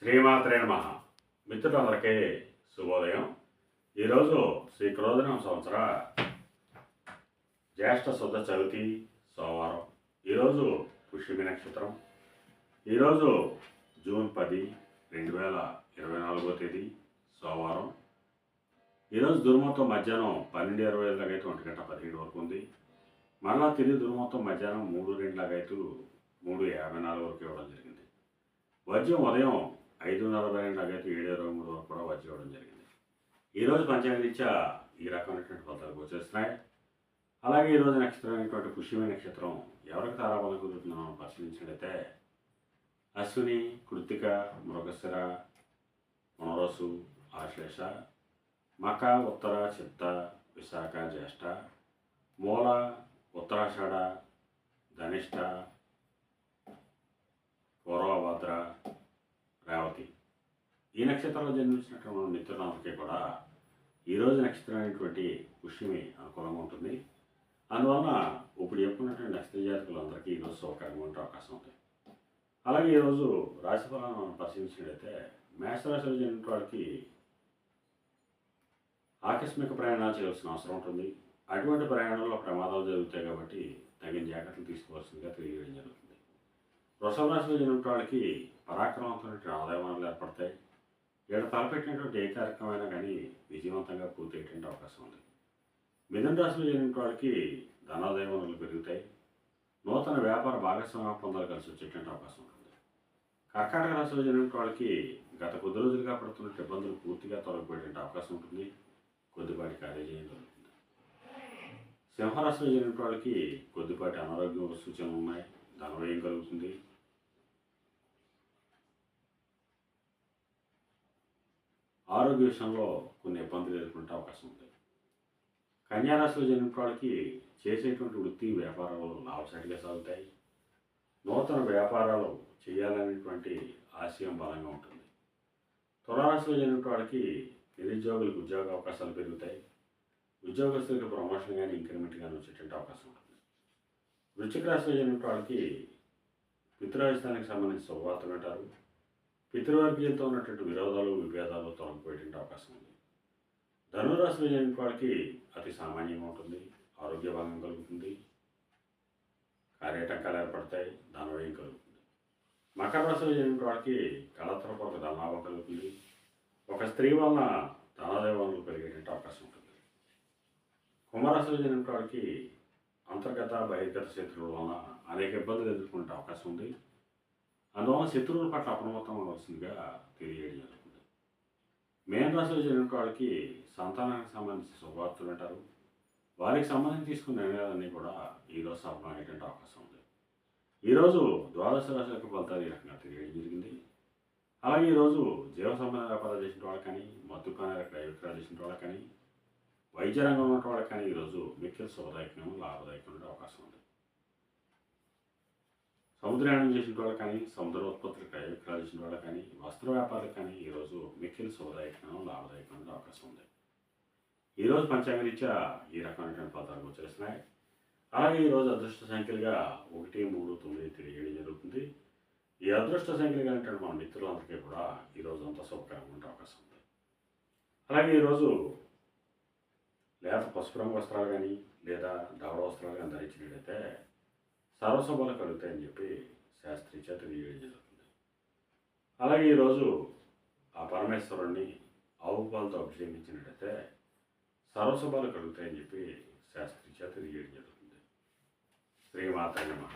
శ్రీమాత్రే నమః. మిత్రులందరికీ శుభోదయం. ఈరోజు శ్రీ క్రోధనం సంవత్సర జ్యేష్ఠ శుద్ధ చవితి సోమవారం. ఈరోజు పుష్యమి నక్షత్రం. ఈరోజు జూన్ 10, 2024 తేదీ సోమవారం. ఈరోజు దుర్మొత్తం మధ్యాహ్నం 12:25 లాగైతే 1:17 వరకు ఉంది. మరలా తిరిగి దుర్మొత్తం మధ్యాహ్నం 3:02 లాగైతే 3:54 వరకు ఇవ్వడం జరిగింది. వజ్యం ఉదయం 5:42 లాగైతే 7:23 వరకు కూడా వజ్యం ఇవ్వడం జరిగింది. ఈరోజు పంచాంగరీత్యా ఈ రకమైనటువంటి ఫలితాలు గోచరిస్తున్నాయి. అలాగే ఈరోజు నక్షత్రం అయినటువంటి పుష్యమి నక్షత్రం ఎవరికి తారాబలం కుదురుతుందో మనం పరిశీలించినట్లయితే అశ్విని, కృత్తిక, మృగశిర, పునరసు, ఆశ్లేష, మక, ఉత్తర, చిత్త, విశాఖ, జ్యేష్ఠ, మూల, ఉత్తరాషాఢ, ధనిష్ట, పూర్వభద్ర, రేవతి. ఈ నక్షత్రంలో జన్మించినటువంటి మిత్రులందరికీ కూడా ఈరోజు నక్షత్రం అయినటువంటి పుష్యమి అనుకూలంగా ఉంటుంది. అందువలన ఇప్పుడు చెప్పుకున్నటువంటి నక్షత్ర జాతకులందరికీ ఈరోజు సౌకర్యంగా ఉండే అవకాశం ఉంది. అలాగే ఈరోజు రాశి ఫలాలను మనం పరిశీలించినట్లయితే మేషరాశిలో జన్మించిన వాడికి ఆకస్మిక ప్రయాణాలు చేయాల్సిన అవసరం ఉంటుంది. అటువంటి ప్రయాణంలో ప్రమాదాలు జరుగుతాయి కాబట్టి తగిన జాగ్రత్తలు తీసుకోవాల్సిందిగా తెలియజేయడం జరుగుతుంది. వృషభ రాశిలో జన్మించిన వాళ్ళకి పరాక్రమంతో ఆదాయమానాలు ఏర్పడతాయి. ఇక్కడ తలపెట్టినటువంటి ఏ కార్యక్రమమైనా కానీ విజయవంతంగా పూర్తయ్యేటువంటి అవకాశం ఉంది. మిథున రాశిలో జన్మించిన వాళ్ళకి ధనాదాయ వనరులు పెరుగుతాయి. నూతన వ్యాపార భాగస్వామ్య పొందాలు కలిసి వచ్చేటువంటి అవకాశం ఉంటుంది. కర్కాటక రాశిలో జన్మించిన వాళ్ళకి గత కొద్ది రోజులుగా పడుతున్న ఇబ్బందులు పూర్తిగా తొలగిపోయేటువంటి అవకాశం ఉంటుంది. కొద్దిపాటి కార్యజయం జరుగుతుంది. సింహరాశిలో జన్మించిన వాళ్ళకి కొద్దిపాటి అనారోగ్య సూచనలు ఉన్నాయి. ధనవ్యయం కలుగుతుంది. ఆరోగ్య విషయంలో కొన్ని ఇబ్బందులు ఎదుర్కొనే అవకాశం ఉంది. కన్యారాశిలో జన్మించిన వాళ్ళకి చేసేటువంటి వృత్తి వ్యాపారాలు లాభసాటిగా సాగుతాయి. నూతన వ్యాపారాలు చేయాలనేటువంటి ఆశయం బలంగా ఉంటుంది. తులారాశిలో జన్మించిన వాళ్ళకి నిరుద్యోగులకు ఉద్యోగ అవకాశాలు పెరుగుతాయి. ఉద్యోగస్తులకు ప్రమోషన్ కానీ ఇంక్రిమెంట్ కానీ వచ్చేటువంటి అవకాశం ఉంటుంది. వృశ్చిక రాశిలో జన్మించిన వాళ్ళకి పితృరాజధానికి సంబంధించి శుభవార్తలు అంటారు. పితృవర్గీయంతో ఉన్నటువంటి విరోధాలు విభేదాలు తొలగిపోయేటువంటి అవకాశం ఉంది. ధనురాశిలో జన్మించిన వాళ్ళకి అతి సామాన్యంగా ఉంటుంది. ఆరోగ్య భాగం కలుగుతుంది. కార్యాటంకాలు ఏర్పడతాయి. ధనవ్యయం కలుగుతుంది. మకర రాశిలో జన్మించిన వాళ్ళకి కళత్రపూర్వక ధనలాభం కలుగుతుంది. ఒక స్త్రీ వలన ధనాదాయ వనరులు పెరిగేటువంటి అవకాశం ఉంటుంది. కుంభరాశిలో జన్మించిన వాళ్ళకి అంతర్గత బహిర్గత శత్రువుల వలన అనేక ఇబ్బందులు ఎదుర్కొనే అవకాశం ఉంది. అందువలన శత్రువుల పట్ల అప్రమత్తం అవ్వాల్సిందిగా తెలియజేయడం జరుగుతుంది. మేన రాశిలో జన్మించిన వాళ్ళకి సంతానానికి సంబంధించి శుభవార్తలు అంటారు. వారికి సంబంధించి తీసుకున్న నిర్ణయాలన్నీ కూడా ఈరోజు సఫలమయ్యేటువంటి అవకాశం ఉంది. ఈరోజు ద్వాదశ రాశులకు ఫలితాలు ఈ రకంగా తెలియడం జరిగింది. అలాగే ఈరోజు జీవ సంబంధ వ్యాపారాలు చేసిన వాళ్ళకి కానీ, మద్యపాన క్రయ విక్రయాలు చేసిన వాళ్ళకి కానీ, వైద్య రంగంలో ఉన్న వాళ్ళకి కానీ ఈరోజు మిక్కిలి శుభదాయకం లాభదాయకం అవకాశం ఉంది. సముద్రయానం చేసిన వాళ్ళకి కానీ, సముద్ర ఉత్పత్తులు క్రయ విక్రయాలు చేసిన వాళ్ళకి కానీ, వస్త్ర వ్యాపారులకు కానీ ఈరోజు మిక్కిలి శుభదాయకం లాభదాయకం అవకాశం ఉంది. ఈరోజు పంచాంగరీత్యా ఈ రకమైనటువంటి ఫలితాలు గోచరిస్తున్నాయి. అలాగే ఈరోజు అదృష్ట సంఖ్యలుగా 1, 3, 9 తెలియజేయడం జరుగుతుంది. ఈ అదృష్ట సంఖ్యలు కలిగినటువంటి మన మిత్రులందరికీ కూడా ఈరోజు అంత శుభకరంగా ఉండే అవకాశం ఉంది. అలాగే ఈరోజు లేత పసుపు రంగు వస్త్రాలు కానీ లేదా దవడ వస్త్రాలు కానీ ధరించినట్లయితే సర్వశుభాలు కలుగుతాయని చెప్పి శాస్త్రీయ తెలియజేయడం జరుగుతుంది. అలాగే ఈరోజు ఆ పరమేశ్వరుణ్ణి ఆవు పాలతో అభిషేకించినట్లయితే సర్వశుభాలు కలుగుతాయని చెప్పి శాస్త్రీయ తెలియజేయడం జరుగుతుంది. శ్రీమాత్రే నమః.